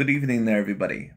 Good evening there, everybody.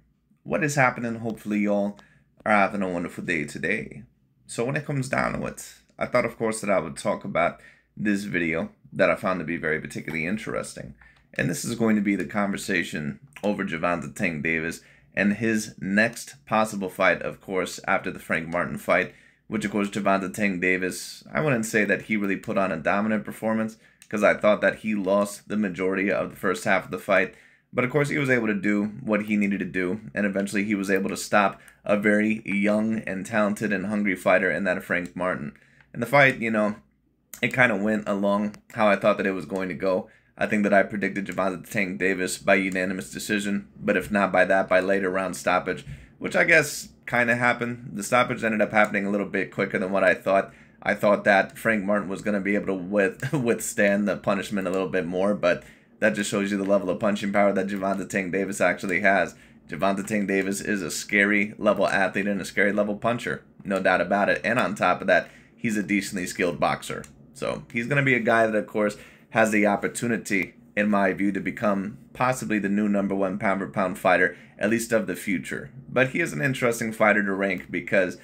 What is happening? Hopefully, y'all are having a wonderful day today. So, when it comes down to it, I thought, of course, that I would talk about this video that I found to be very particularly interesting. And this is going to be the conversation over Gervonta Tank Davis and his next possible fight, of course, after the Frank Martin fight, which, of course, Gervonta Tank Davis, I wouldn't say that he really put on a dominant performance because I thought that he lost the majority of the first half of the fight. But of course, he was able to do what he needed to do, and eventually he was able to stop a very young and talented and hungry fighter in that of Frank Martin. And the fight, it kind of went along how I thought that it was going to go. I think that I predicted Gervonta Tank Davis by unanimous decision, but if not by that, by later round stoppage, which I guess kind of happened. The stoppage ended up happening a little bit quicker than what I thought. I thought that Frank Martin was going to be able to withstand the punishment a little bit more, but that just shows you the level of punching power that Gervonta Tank Davis actually has. Gervonta Tank Davis is a scary level athlete and a scary level puncher. No doubt about it. And on top of that, he's a decently skilled boxer. So he's going to be a guy that, of course, has the opportunity, in my view, to become possibly the new #1 pound-for-pound fighter, at least of the future. But he is an interesting fighter to rank because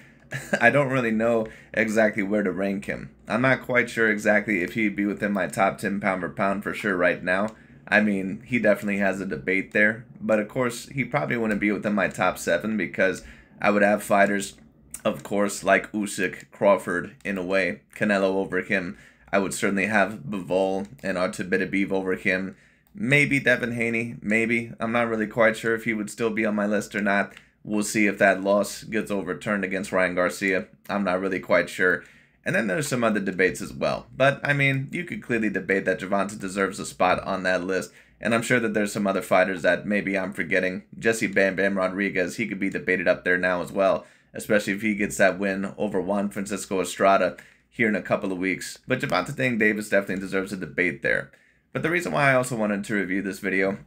I don't really know exactly where to rank him. I'm not quite sure exactly if he'd be within my top 10 pound-for-pound for sure right now. I mean, he definitely has a debate there. But of course, he probably wouldn't be within my top 7 because I would have fighters, of course, like Usyk, Crawford, in a way, Canelo over him. I would certainly have Bivol and Artur over him. Maybe Devin Haney, maybe. I'm not really quite sure if he would still be on my list or not. We'll see if that loss gets overturned against Ryan Garcia. I'm not really quite sure. And then there's some other debates as well. But, I mean, you could clearly debate that Gervonta deserves a spot on that list. And I'm sure that there's some other fighters that maybe I'm forgetting. Jesse Bam Bam Rodriguez, he could be debated up there now as well. Especially if he gets that win over Juan Francisco Estrada here in a couple of weeks. But Gervonta Tank Davis definitely deserves a debate there. But the reason why I also wanted to review this video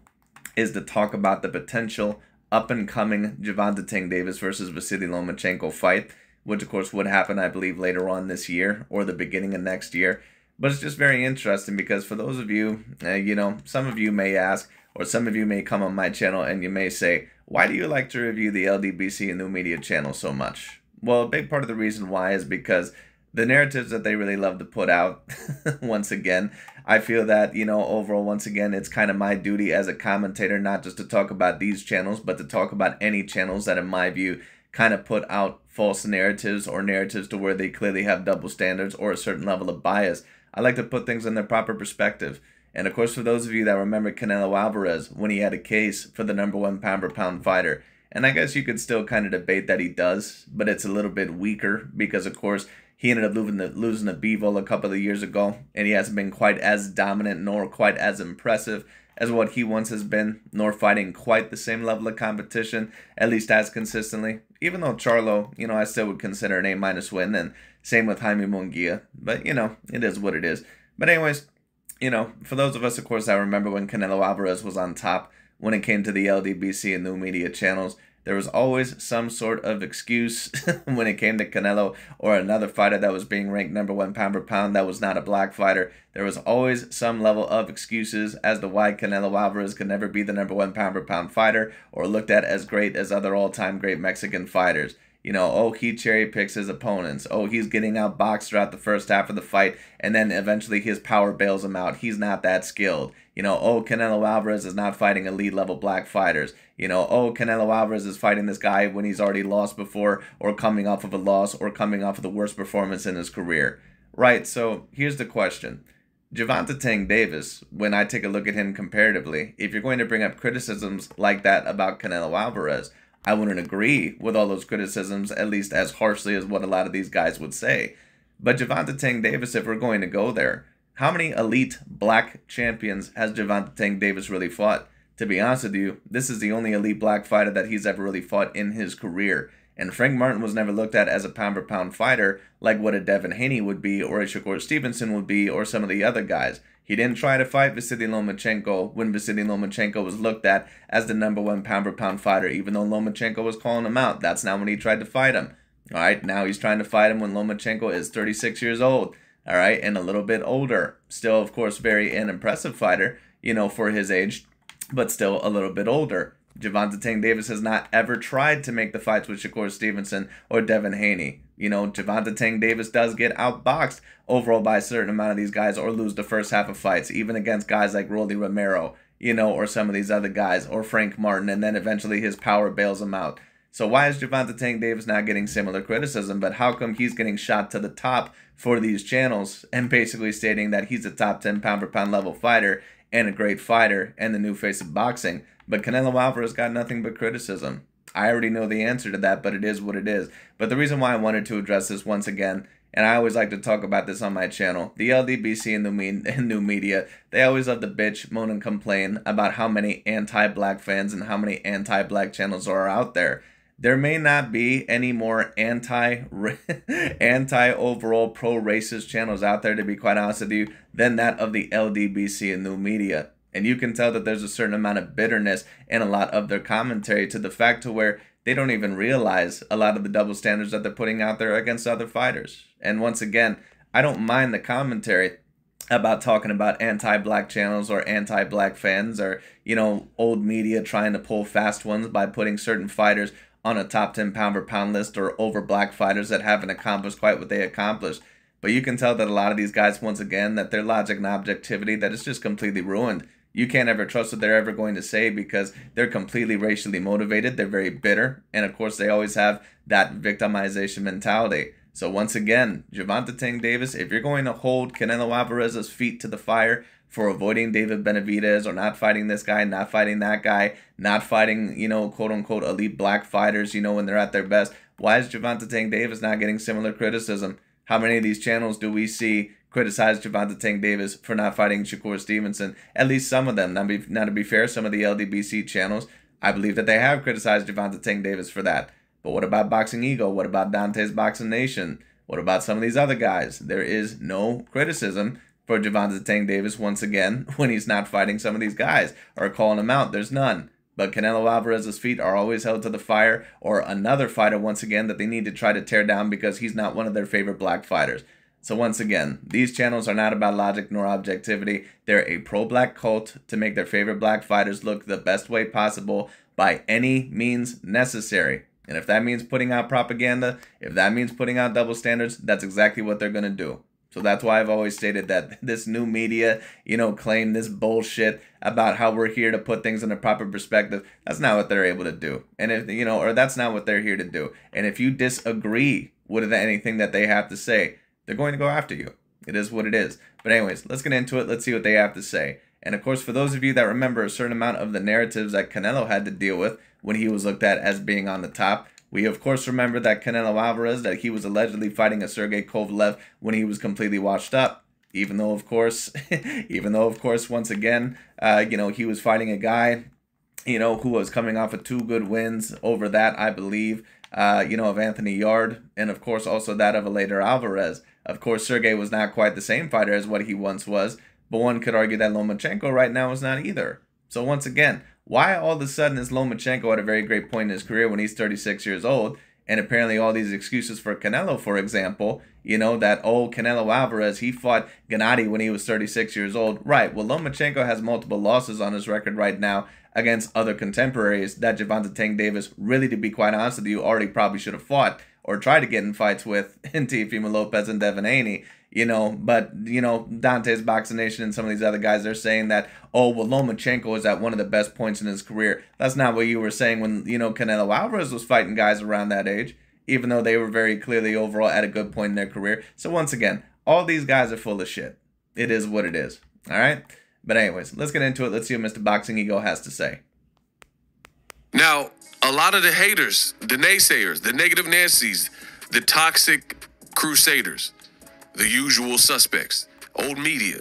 is to talk about the potential up-and-coming Gervonta Tank Davis versus Vasyl Lomachenko fight, which of course would happen, I believe, later on this year or the beginning of next year. But it's just very interesting because for those of you, some of you may ask, or some of you may come on my channel and you may say, why do you like to review the LDBC and New Media channel so much? Well, a big part of the reason why is because the narratives that they really love to put out, once again, I feel that, overall, once again, it's kind of my duty as a commentator not just to talk about these channels, but to talk about any channels that, in my view, kind of put out false narratives or narratives to where they clearly have double standards or a certain level of bias. I like to put things in their proper perspective. And of course, for those of you that remember Canelo Alvarez when he had a case for the #1 pound-for-pound fighter, and I guess you could still kind of debate that he does, but it's a little bit weaker because, of course, he ended up losing to Bivol a couple of years ago, and he hasn't been quite as dominant nor quite as impressive as what he once has been, nor fighting quite the same level of competition, at least as consistently. Even though Charlo, I still would consider an A- win, and same with Jaime Munguia. But, it is what it is. But anyways, for those of us, of course, I remember when Canelo Alvarez was on top, when it came to the LDBC and New Media channels, there was always some sort of excuse when it came to Canelo or another fighter that was being ranked #1 pound-for-pound that was not a black fighter. There was always some level of excuses as to why Canelo Alvarez could never be the #1 pound-for-pound fighter or looked at as great as other all-time great Mexican fighters. He cherry picks his opponents. Oh, he's getting outboxed throughout the first half of the fight, and then eventually his power bails him out. He's not that skilled. Canelo Alvarez is not fighting elite level black fighters. Canelo Alvarez is fighting this guy when he's already lost before, or coming off of a loss, or coming off of the worst performance in his career. Right, so here's the question. Gervonta Tank Davis, when I take a look at him comparatively, if you're going to bring up criticisms like that about Canelo Alvarez, I wouldn't agree with all those criticisms, at least as harshly as what a lot of these guys would say. But Gervonta Tank Davis, if we're going to go there, how many elite black champions has Gervonta Tank Davis really fought? To be honest with you, this is the only elite black fighter that he's ever really fought in his career. And Frank Martin was never looked at as a pound-for-pound fighter like what a Devin Haney would be, or a Shakur Stevenson would be, or some of the other guys. He didn't try to fight Vasyl Lomachenko when Vasyl Lomachenko was looked at as the #1 pound-for-pound fighter, even though Lomachenko was calling him out. That's not when he tried to fight him. All right, now he's trying to fight him when Lomachenko is 36 years old. All right, and a little bit older. Still, of course, very an impressive fighter, for his age, but still a little bit older. Gervonta Tank Davis has not ever tried to make the fights with Shakur Stevenson or Devin Haney. You know, Gervonta Tank Davis does get outboxed overall by a certain amount of these guys or lose the first half of fights, even against guys like Rolly Romero, you know, or some of these other guys, or Frank Martin, and then eventually his power bails him out. So why is Gervonta Tank Davis not getting similar criticism? But how come he's getting shot to the top for these channels and basically stating that he's a top 10 pound-for-pound level fighter and a great fighter and the new face of boxing? But Canelo Alvarez got nothing but criticism. I already know the answer to that, but it is what it is. But the reason why I wanted to address this once again, and I always like to talk about this on my channel, the LDBC and new media, they always love to bitch, moan, and complain about how many anti-black fans and how many anti-black channels are out there. There may not be any more anti-overall pro-racist channels out there, to be quite honest with you, than that of the LDBC and new media. And you can tell that there's a certain amount of bitterness in a lot of their commentary, to the fact to where they don't even realize a lot of the double standards that they're putting out there against other fighters. And once again, I don't mind the commentary about talking about anti-black channels or anti-black fans, or, you know, old media trying to pull fast ones by putting certain fighters on a top 10 pound-for-pound list, or over black fighters that haven't accomplished quite what they accomplished. But you can tell that a lot of these guys, once again, that their logic and objectivity, that is just completely ruined. You can't ever trust what they're ever going to say, because they're completely racially motivated. They're very bitter. And of course, they always have that victimization mentality. So once again, Gervonta Tank Davis, if you're going to hold Canelo Alvarez's feet to the fire for avoiding David Benavidez, or not fighting this guy, not fighting that guy, not fighting, you know, quote unquote elite black fighters, you know, when they're at their best, why is Gervonta Tank Davis not getting similar criticism? How many of these channels do we see criticize Gervonta Tank Davis for not fighting Shakur Stevenson? At least some of them. Now, to be fair, some of the LDBC channels, I believe that they have criticized Gervonta Tank Davis for that. But what about Boxing Ego? What about Dante's Boxing Nation? What about some of these other guys? There is no criticism for Gervonta Tank Davis, once again, when he's not fighting some of these guys or calling them out. There's none. But Canelo Alvarez's feet are always held to the fire, or another fighter, once again, that they need to try to tear down because he's not one of their favorite black fighters. So once again, these channels are not about logic nor objectivity. They're a pro-black cult to make their favorite black fighters look the best way possible by any means necessary. And if that means putting out propaganda, if that means putting out double standards, that's exactly what they're going to do. So that's why I've always stated that this new media, you know, claim this bullshit about how we're here to put things in a proper perspective. That's not what they're able to do. And if, you know, or that's not what they're here to do. And if you disagree with anything that they have to say, they're going to go after you. It is what it is. But anyways, let's get into it. Let's see what they have to say. And of course, for those of you that remember a certain amount of the narratives that Canelo had to deal with when he was looked at as being on the top, we of course remember that Canelo Alvarez, that he was allegedly fighting a Sergey Kovalev when he was completely washed up. Even though of course, once again, you know, he was fighting a guy, you know, who was coming off of 2 good wins over that, I believe, you know, of Anthony Yard, and of course also that of Eleider Alvarez. Of course, Sergey was not quite the same fighter as what he once was, but one could argue that Lomachenko right now is not either. So once again, why all of a sudden is Lomachenko at a very great point in his career when he's 36 years old? And apparently all these excuses for Canelo, for example, you know, that, oh, Canelo Alvarez, he fought Gennady when he was 36 years old. Right, well, Lomachenko has multiple losses on his record right now against other contemporaries that Gervonta Tank Davis, really, to be quite honest with you, already probably should have fought or tried to get in fights with in Teofimo Lopez and Devin Haney. You know, but, you know, Dante's Boxing Nation and some of these other guys, they're saying that, oh, well, Lomachenko is at one of the best points in his career. That's not what you were saying when, you know, Canelo Alvarez was fighting guys around that age, even though they were very clearly overall at a good point in their career. So once again, all these guys are full of shit. It is what it is. All right? But anyways, let's get into it. Let's see what Mr. Boxing Ego has to say. Now, a lot of the haters, the naysayers, the negative Nancy's, the toxic crusaders, the usual suspects, old media,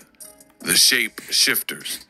the shape shifters.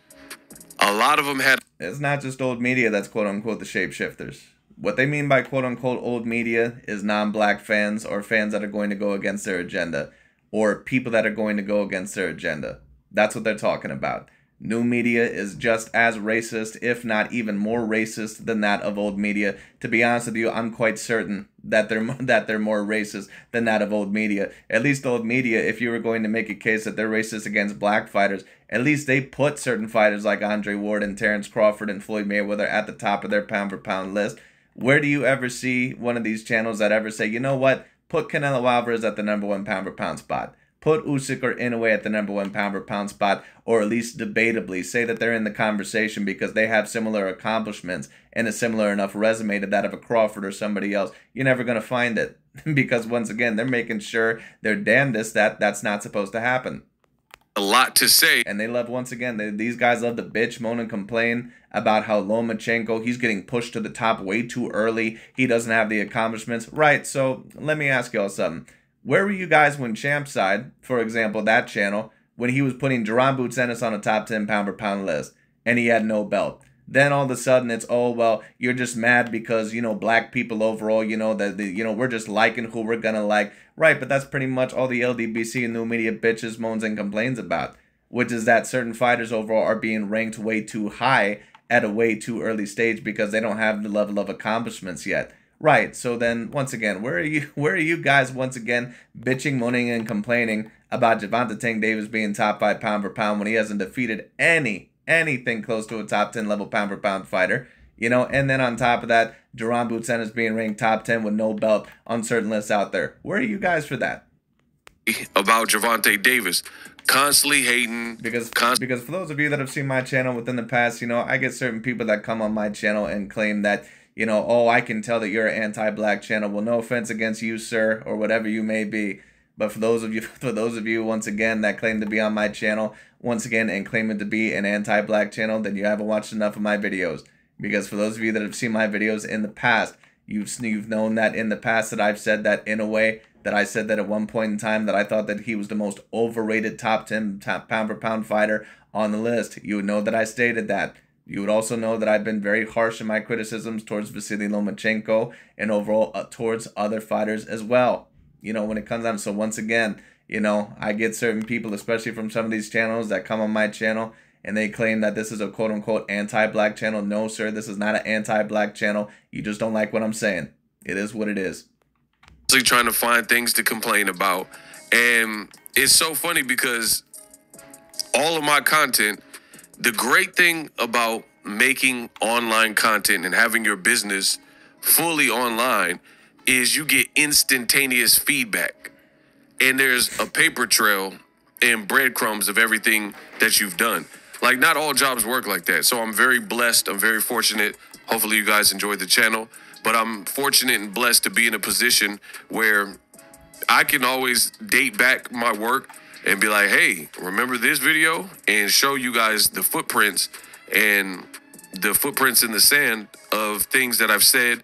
A lot of them had... It's not just old media that's quote-unquote the shape shifters. What they mean by quote-unquote old media is non-black fans, or fans that are going to go against their agenda, or people that are going to go against their agenda. That's what they're talking about. New media is just as racist, if not even more racist than that of old media. To be honest with you, I'm quite certain that they're more racist than that of old media. At least old media, if you were going to make a case that they're racist against black fighters, at least they put certain fighters like Andre Ward and Terrence Crawford and Floyd Mayweather at the top of their pound-for-pound list. Where do you ever see one of these channels that ever say, you know what, put Canelo Alvarez at the #1 pound-for-pound spot? Put Usyk or Inoue at the #1 pound-for-pound spot, or at least debatably say that they're in the conversation because they have similar accomplishments and a similar enough resume to that of a Crawford or somebody else. You're never going to find it because, once again, they're making sure they're damnedest that that's not supposed to happen. A lot to say. And they love, once again, these guys love to bitch, moan, and complain about how Lomachenko, he's getting pushed to the top way too early. He doesn't have the accomplishments. Right, so let me ask y'all something. Where were you guys when Champside, for example, that channel, when he was putting Jaron Boots Ennis on a top 10 pound-for-pound list and he had no belt? Then all of a sudden it's, oh, well, you're just mad because, you know, black people overall, you know, that, you know, we're just liking who we're going to like. Right, but that's pretty much all the LDBC and new media bitches, moans, and complains about, which is that certain fighters overall are being ranked way too high at a way too early stage because they don't have the level of accomplishments yet. Right, so then, once again, where are you guys, once again, bitching, moaning, and complaining about Gervonta Tank Davis being top 5 pound-for-pound when he hasn't defeated anything close to a top 10 level pound-for-pound fighter, you know? And then on top of that, Jaron Boots Ennis being ranked top 10 with no belt on certain lists out there. Where are you guys for that? About Gervonta Davis, constantly hating. Because for those of you that have seen my channel within the past, you know, I get certain people that come on my channel and claim that, you know, oh, I can tell that you're an anti-black channel. Well, no offense against you, sir, or whatever you may be. But for those of you, once again, that claim to be on my channel, once again, and claim it to be an anti-black channel, then you haven't watched enough of my videos. Because for those of you that have seen my videos in the past, you've known that in the past that I've said that in a way that I said that at one point in time that I thought that he was the most overrated top 10 pound-for-pound fighter on the list. You would know that I stated that. You would also know that I've been very harsh in my criticisms towards Vasyl Lomachenko and overall towards other fighters as well. You know, when it comes down, so once again, you know, I get certain people, especially from some of these channels that come on my channel and they claim that this is a quote-unquote anti-black channel. No, sir, this is not an anti-black channel. You just don't like what I'm saying. It is what it is. Trying to find things to complain about. And it's so funny because all of my content, the great thing about making online content and having your business fully online is you get instantaneous feedback. And there's a paper trail and breadcrumbs of everything that you've done. Like, not all jobs work like that. So I'm very blessed. I'm very fortunate. Hopefully you guys enjoyed the channel. But I'm fortunate and blessed to be in a position where I can always date back my work and be like, hey, remember this video? And show you guys the footprints and the footprints in the sand of things that I've said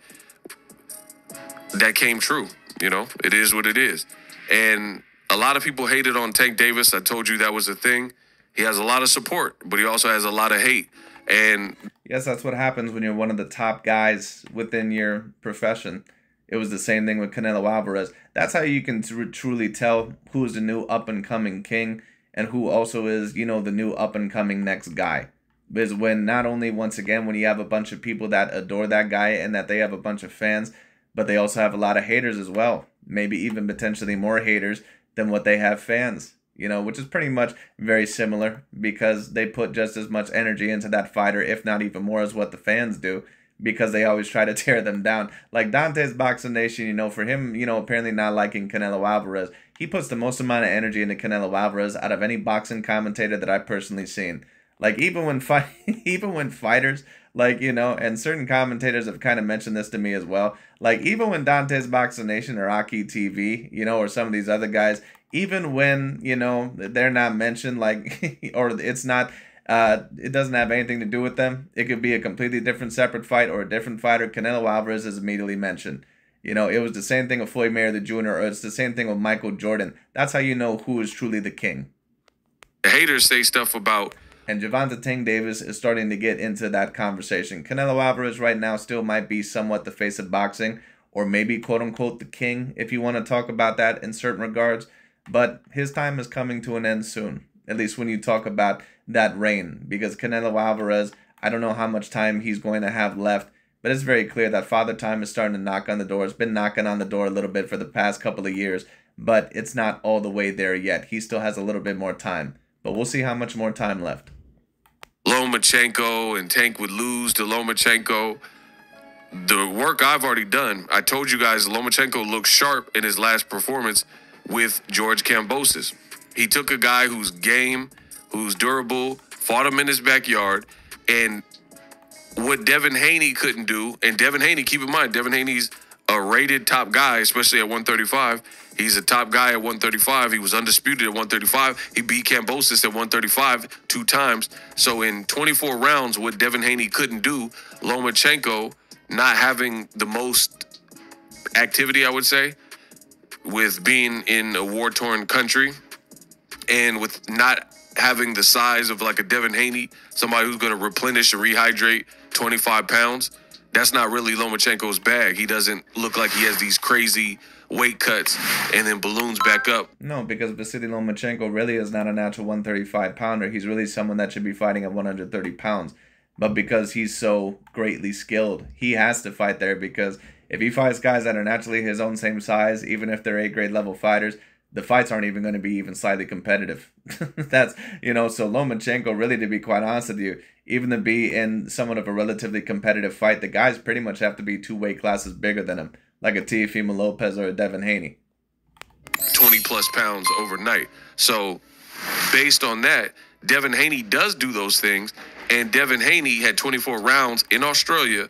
that came true. You know, it is what it is. And a lot of people hated on Tank Davis. I told you that was a thing. He has a lot of support, but he also has a lot of hate. And yes, that's what happens when you're one of the top guys within your profession. It was the same thing with Canelo Alvarez. That's how you can truly tell who is the new up-and-coming king and who also is, you know, the new up-and-coming next guy. Because when not only, once again, when you have a bunch of people that adore that guy and that they have a bunch of fans, but they also have a lot of haters as well. Maybe even potentially more haters than what they have fans. You know, which is pretty much very similar because they put just as much energy into that fighter, if not even more, as what the fans do, because they always try to tear them down. Like Dante's Boxing Nation, you know, for him, you know, apparently not liking Canelo Alvarez, he puts the most amount of energy into Canelo Alvarez out of any boxing commentator that I've personally seen. Like, even when fighters, like, you know, and certain commentators have kind of mentioned this to me as well. Like, even when Dante's Boxing Nation or Aki TV, you know, or some of these other guys, even when, you know, they're not mentioned, like, or it's not, it doesn't have anything to do with them. It could be a completely different separate fight or a different fighter. Canelo Alvarez is immediately mentioned. You know, it was the same thing with Floyd Mayweather Jr. or it's the same thing with Michael Jordan. That's how you know who is truly the king. The haters say stuff about... And Gervonta Tank Davis is starting to get into that conversation. Canelo Alvarez right now still might be somewhat the face of boxing, or maybe quote-unquote the king, if you want to talk about that in certain regards. But his time is coming to an end soon, at least when you talk about that reign, because Canelo Alvarez, I don't know how much time he's going to have left, but it's very clear that Father Time is starting to knock on the door. It's been knocking on the door a little bit for the past couple of years, but it's not all the way there yet. He still has a little bit more time, but we'll see how much more time left. Lomachenko and Tank would lose to Lomachenko. The work I've already done, I told you guys Lomachenko looked sharp in his last performance with George Kambosos. He took a guy who's game, who's durable, fought him in his backyard, and what Devin Haney couldn't do, and Devin Haney, keep in mind, Devin Haney's a rated top guy, especially at 135. He's a top guy at 135. He was undisputed at 135. He beat Kambosos at 135 2 times. So in 24 rounds, what Devin Haney couldn't do, Lomachenko, not having the most activity, I would say, with being in a war-torn country and with not having the size of like a Devin Haney, somebody who's going to replenish and rehydrate 25 pounds, that's not really Lomachenko's bag. He doesn't look like he has these crazy weight cuts and then balloons back up. No, because Vasyl Lomachenko really is not a natural 135 pounder. He's really someone that should be fighting at 130 pounds. But because he's so greatly skilled, he has to fight there, because if he fights guys that are naturally his own same size, even if they're A-grade level fighters, the fights aren't even going to be even slightly competitive. That's, so Lomachenko, really, to be quite honest with you, even to be in somewhat of a relatively competitive fight, the guys pretty much have to be 2 weight classes bigger than him, like a Teofimo Lopez or a Devin Haney. 20 plus pounds overnight. So based on that, Devin Haney does do those things, and Devin Haney had 24 rounds in Australia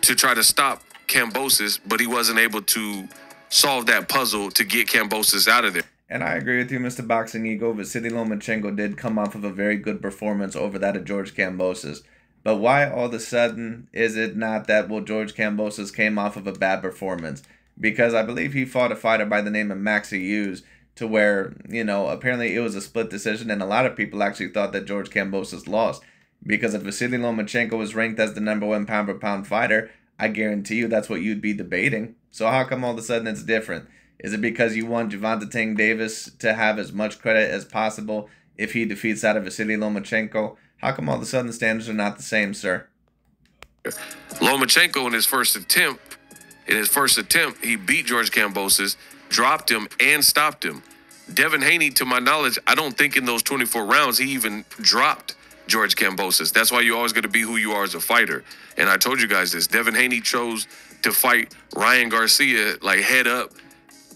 to try to stop Kambosos, but he wasn't able to solve that puzzle to get Kambosos out of there. And I agree with you, Mr. Boxing Ego. Vasyl Lomachenko did come off of a very good performance over that of George Kambosos. But why all of a sudden is it not that, well, George Kambosos came off of a bad performance? Because I believe he fought a fighter by the name of Maxi Hughes, to where, apparently it was a split decision, and a lot of people actually thought that George Kambosos lost. Because if Vasyl Lomachenko was ranked as the #1 pound-for-pound fighter, I guarantee you that's what you'd be debating. So how come all of a sudden it's different? Is it because you want Gervonta Tank Davis to have as much credit as possible if he defeats that of Vasyl Lomachenko? How come all of a sudden the standards are not the same, sir? Lomachenko in his first attempt, he beat George Kambosos, dropped him, and stopped him. Devin Haney, to my knowledge, I don't think in those 24 rounds he even dropped George Kambosos. That's why you always got to be who you are as a fighter. And I told you guys this. Devin Haney chose to fight Ryan Garcia like head up,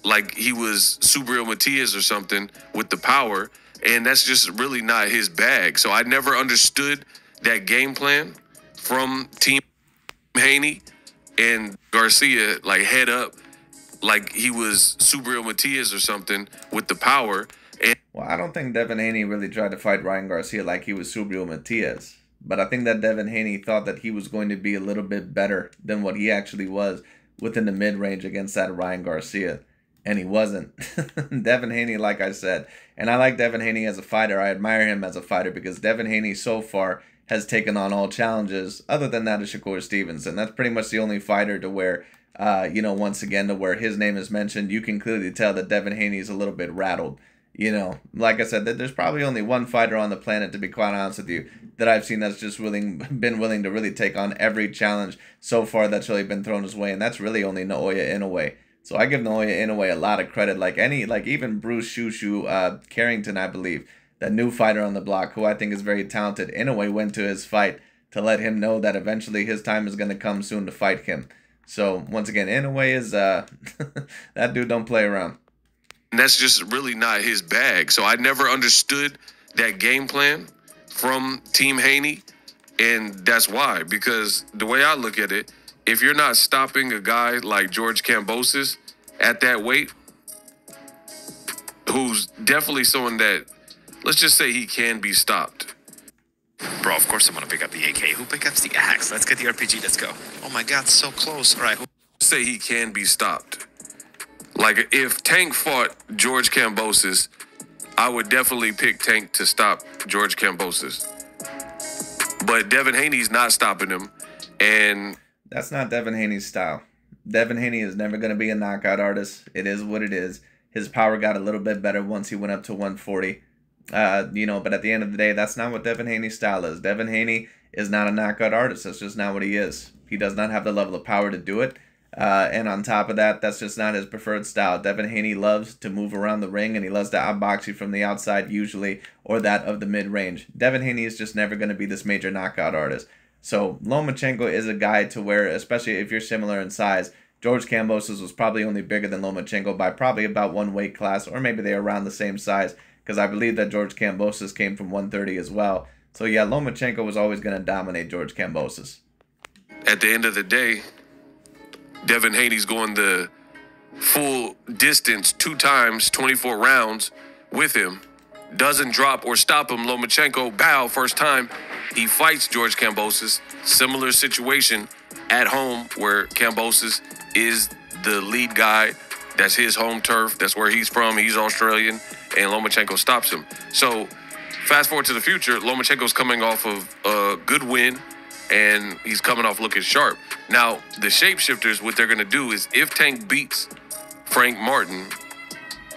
like he was Subriel Matias or something, with the power. And that's just really not his bag. So I never understood that game plan from Team Haney and Garcia, like head up, like he was Subriel Matias or something, with the power. And well, I don't think Devin Haney really tried to fight Ryan Garcia like he was Subriel Matias. But I think that Devin Haney thought that he was going to be a little bit better than what he actually was within the mid-range against that Ryan Garcia. And he wasn't. Devin Haney, like I said, and I like Devin Haney as a fighter. I admire him as a fighter, because Devin Haney so far has taken on all challenges other than that of Shakur Stevenson. That's pretty much the only fighter to where, once again, to where his name is mentioned, you can clearly tell that Devin Haney is a little bit rattled. Like I said, there's probably only one fighter on the planet, to be quite honest with you, that I've seen that's just been willing to really take on every challenge so far that's really been thrown his way, and that's really only Naoya Inoue. So I give Naoya Inoue a lot of credit, like even Bruce Shushu Carrington, I believe, that new fighter on the block, who I think is very talented. Inoue went to his fight to let him know that eventually his time is going to come soon to fight him. So once again, Inoue is that dude don't play around. And that's just really not his bag. So I never understood that game plan from Team Haney. And that's why, because the way I look at it, if you're not stopping a guy like George Kambosos at that weight, who's definitely someone that, let's just say he can be stopped. Bro, of course I'm going to pick up the AK. Who picks up the axe? Let's get the RPG. Let's go. Oh my God, so close. All right. Say he can be stopped. Like, if Tank fought George Kambosos, I would definitely pick Tank to stop George Kambosos. But Devin Haney's not stopping him. And that's not Devin Haney's style. Devin Haney is never going to be a knockout artist. It is what it is. His power got a little bit better once he went up to 140. But at the end of the day, that's not what Devin Haney's style is. Devin Haney is not a knockout artist. That's just not what he is. He does not have the level of power to do it. And on top of that, that's just not his preferred style. Devin Haney loves to move around the ring, and he loves to outbox you from the outside usually, or that of the mid-range. Devin Haney is just never going to be this major knockout artist. So Lomachenko is a guy to where, especially if you're similar in size, George Kambosos was probably only bigger than Lomachenko by probably about one weight class, or maybe they're around the same size, because I believe that George Kambosos came from 130 as well. So yeah, Lomachenko was always going to dominate George Kambosos. At the end of the day, Devin Haney's going the full distance 2 times, 24 rounds with him. Doesn't drop or stop him. Lomachenko, bow, first time he fights George Kambosos. Similar situation at home where Kambosos is the lead guy. That's his home turf. That's where he's from. He's Australian. And Lomachenko stops him. So fast forward to the future, Lomachenko's coming off of a good win, and he's coming off looking sharp. Now, the shapeshifters, what they're going to do is if Tank beats Frank Martin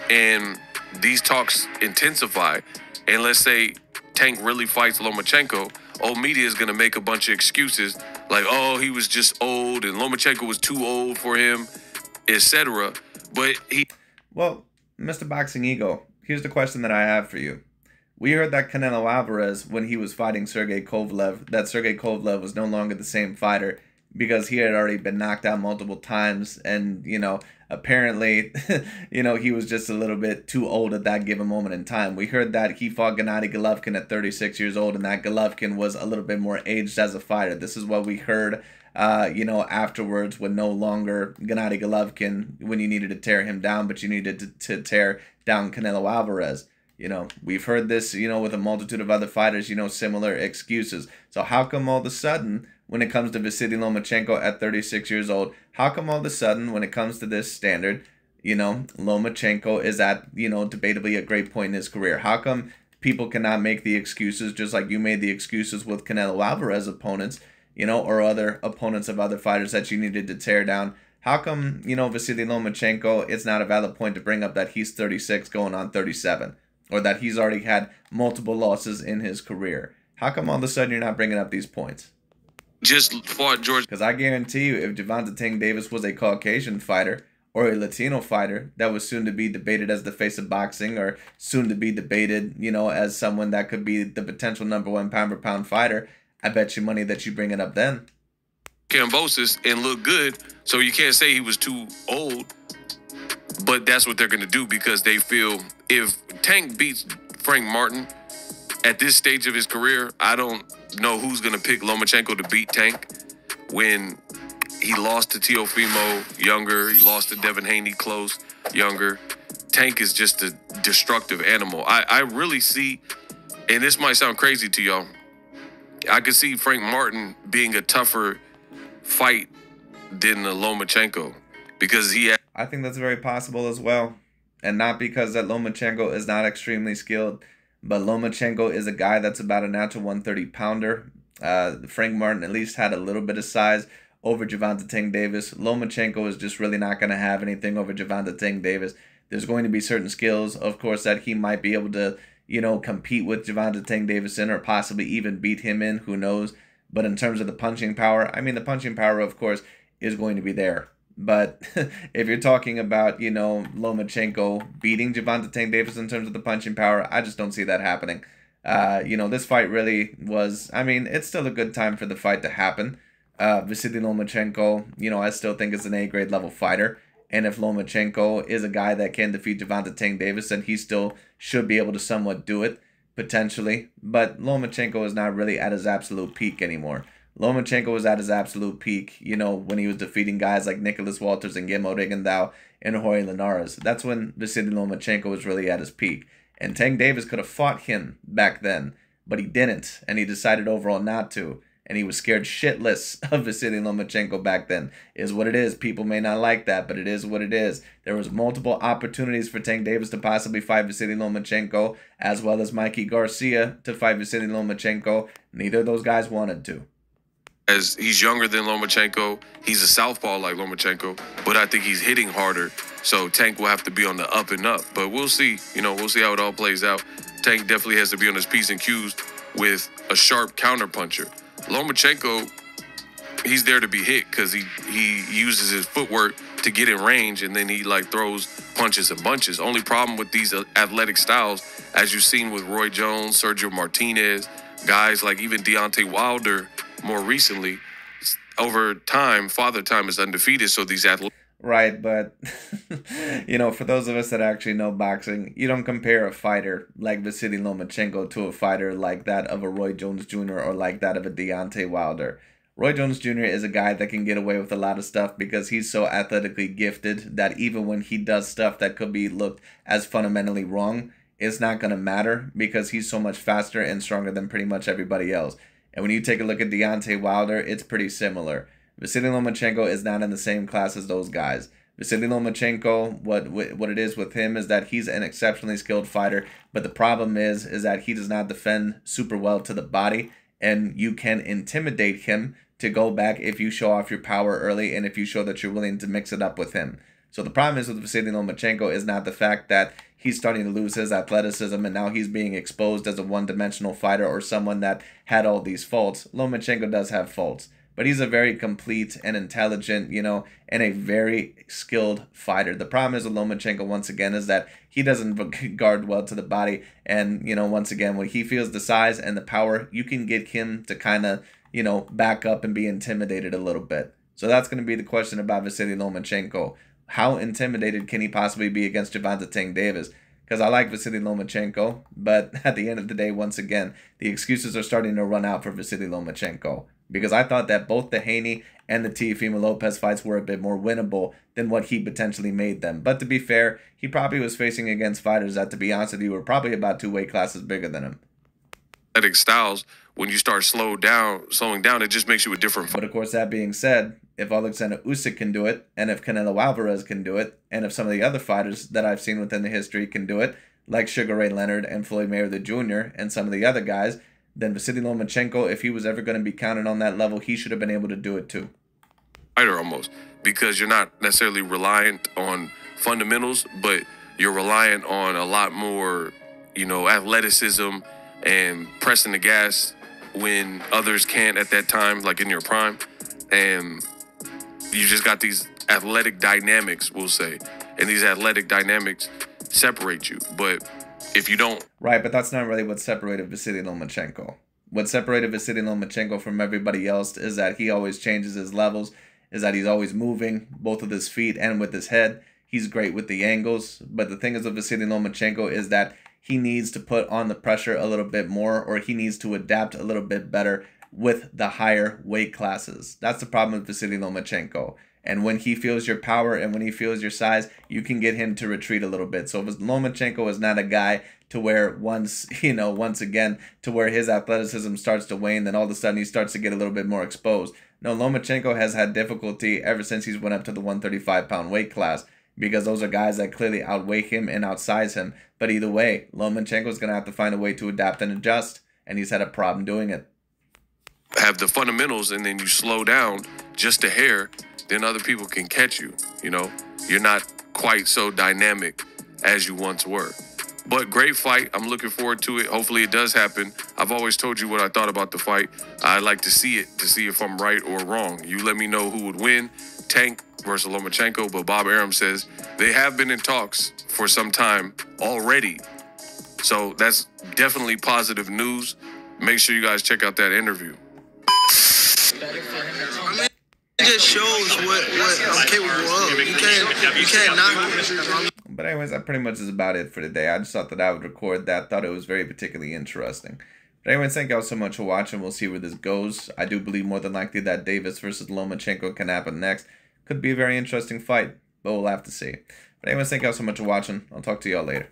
and these talks intensify, and let's say Tank really fights Lomachenko, old media is going to make a bunch of excuses like, oh, he was just old and Lomachenko was too old for him, etc. But Well, Mr. Boxing Ego, here's the question that I have for you. We heard that Canelo Alvarez, when he was fighting Sergey Kovalev, that Sergey Kovalev was no longer the same fighter because he had already been knocked out multiple times, and, apparently, he was just a little bit too old at that given moment in time. We heard that he fought Gennady Golovkin at 36 years old, and that Golovkin was a little bit more aged as a fighter. This is what we heard, afterwards, when no longer Gennady Golovkin, when you needed to tear him down, but you needed to tear down Canelo Alvarez. We've heard this, with a multitude of other fighters, similar excuses. So how come all of a sudden, when it comes to Vasyl Lomachenko at 36 years old, how come all of a sudden, when it comes to this standard, Lomachenko is at, debatably a great point in his career? How come people cannot make the excuses just like you made the excuses with Canelo Alvarez opponents, or other opponents of other fighters that you needed to tear down? How come, Vasyl Lomachenko, it's not a valid point to bring up that he's 36 going on 37? Or that he's already had multiple losses in his career? How come all of a sudden you're not bringing up these points? just fought George. Because I guarantee you, if Gervonta Tank Davis was a Caucasian fighter or a Latino fighter that was soon to be debated as the face of boxing, or soon to be debated, as someone that could be the potential #1 pound-for-pound fighter, I bet you money that you bring it up then. Kambosos and look good, so you can't say he was too old. But that's what they're going to do because they feel if Tank beats Frank Martin at this stage of his career, I don't know who's going to pick Lomachenko to beat Tank when he lost to Teofimo younger, he lost to Devin Haney close younger. Tank is just a destructive animal. I really see, and this might sound crazy to y'all, I could see Frank Martin being a tougher fight than Lomachenko because he had. I think that's very possible as well. And not because that Lomachenko is not extremely skilled, but Lomachenko is a guy that's about a natural 130-pounder. Frank Martin at least had a little bit of size over Gervonta Tank Davis. Lomachenko is just really not going to have anything over Gervonta Tank Davis. There's going to be certain skills, of course, that he might be able to, compete with Gervonta Tank Davis in, or possibly even beat him in, who knows. But in terms of the punching power, the punching power, of course, is going to be there. But if you're talking about, Lomachenko beating Gervonta Tank Davis in terms of the punching power, I just don't see that happening. This fight really was, it's still a good time for the fight to happen. Vasyl Lomachenko, I still think is an A-grade level fighter. And if Lomachenko is a guy that can defeat Gervonta Tank Davis, then he still should be able to somewhat do it, potentially. But Lomachenko is not really at his absolute peak anymore. Lomachenko was at his absolute peak, when he was defeating guys like Nicholas Walters and Guillermo Rigondeaux and Jorge Linares. That's when Vasyl Lomachenko was really at his peak. And Tank Davis could have fought him back then, but he didn't, and he decided overall not to. And he was scared shitless of Vasyl Lomachenko back then. Is what it is. People may not like that, but it is what it is. There was multiple opportunities for Tank Davis to possibly fight Vasyl Lomachenko, as well as Mikey Garcia to fight Vasyl Lomachenko. Neither of those guys wanted to. As he's younger than Lomachenko, he's a southpaw like Lomachenko, but I think he's hitting harder. So Tank will have to be on the up and up. But we'll see. We'll see how it all plays out. Tank definitely has to be on his P's and Q's with a sharp counterpuncher. Lomachenko, he's there to be hit because he uses his footwork to get in range, and then he like throws punches and bunches. Only problem with these athletic styles, as you've seen with Roy Jones, Sergio Martinez, guys like even Deontay Wilder more recently, over time, Father Time is undefeated. So these athletes. Right, but, you know, for those of us that actually know boxing, you don't compare a fighter like Vasyl Lomachenko to a fighter like that of a Roy Jones Jr. or like that of a Deontay Wilder. Roy Jones Jr. is a guy that can get away with a lot of stuff because he's so athletically gifted that even when he does stuff that could be looked as fundamentally wrong, it's not going to matter because he's so much faster and stronger than pretty much everybody else. And when you take a look at Deontay Wilder, it's pretty similar. Vasyl Lomachenko is not in the same class as those guys. Vasyl Lomachenko, what it is with him is that he's an exceptionally skilled fighter, but the problem is that he does not defend super well to the body, and you can intimidate him to go back if you show off your power early and if you show that you're willing to mix it up with him. So the problem is with Vasyl Lomachenko is not the fact that he's starting to lose his athleticism and now he's being exposed as a one-dimensional fighter or someone that had all these faults. Lomachenko does have faults, but he's a very complete and intelligent, you know, and a very skilled fighter. The problem is with Lomachenko, once again, is that he doesn't guard well to the body. And, you know, once again, when he feels the size and the power, you can get him to kind of, you know, back up and be intimidated a little bit. So that's going to be the question about Vasyl Lomachenko. How intimidated can he possibly be against Gervonta Tank Davis? Because I like Vasyl Lomachenko, but at the end of the day, once again, the excuses are starting to run out for Vasyl Lomachenko. Because I thought that both the Haney and the Teofimo Lopez fights were a bit more winnable than what he potentially made them. But to be fair, he probably was facing against fighters that, to be honest with you, were probably about 2 weight classes bigger than him. Athletic styles, when you start slowing down, it just makes you a different fighter. But of course, that being said, if Alexander Usyk can do it, and if Canelo Alvarez can do it, and if some of the other fighters that I've seen within the history can do it, like Sugar Ray Leonard and Floyd Mayweather Jr. and some of the other guys, then Vasyl Lomachenko, if he was ever going to be counted on that level, he should have been able to do it too. Fighter almost, because you're not necessarily reliant on fundamentals, but you're reliant on a lot more, you know, athleticism and pressing the gas when others can't at that time, like in your prime. And you just got these athletic dynamics, we'll say, and these athletic dynamics separate you. But if you don't... Right, but that's not really what separated Vasyl Lomachenko. What separated Vasyl Lomachenko from everybody else is that he always changes his levels, is that he's always moving, both with his feet and with his head. He's great with the angles. But the thing is with Vasyl Lomachenko is that he needs to put on the pressure a little bit more, or he needs to adapt a little bit better with the higher weight classes. That's the problem with Vasyl Lomachenko. And when he feels your power and when he feels your size, you can get him to retreat a little bit. So Lomachenko is not a guy to where once again, to where his athleticism starts to wane, then all of a sudden he starts to get a little bit more exposed. No, Lomachenko has had difficulty ever since he's went up to the 135-pound weight class, because those are guys that clearly outweigh him and outsize him. But either way, Lomachenko is going to have to find a way to adapt and adjust, and he's had a problem doing it. Have the fundamentals and then you slow down just a hair, then other people can catch you. You know, you're not quite so dynamic as you once were. But great fight. I'm looking forward to it. Hopefully it does happen. I've always told you what I thought about the fight. I'd like to see it, to see if I'm right or wrong. You let me know who would win, Tank versus Lomachenko. But Bob Arum says they have been in talks for some time already. So that's definitely positive news. Make sure you guys check out that interview. It just shows what I'm capable of. You can't knock it. But anyways, that pretty much is about it for today. I just thought that I would record that. Thought it was very particularly interesting. But anyways, thank y'all so much for watching. We'll see where this goes. I do believe more than likely that Davis versus Lomachenko can happen next. Could be a very interesting fight, but we'll have to see. But anyways, thank y'all so much for watching. I'll talk to y'all later.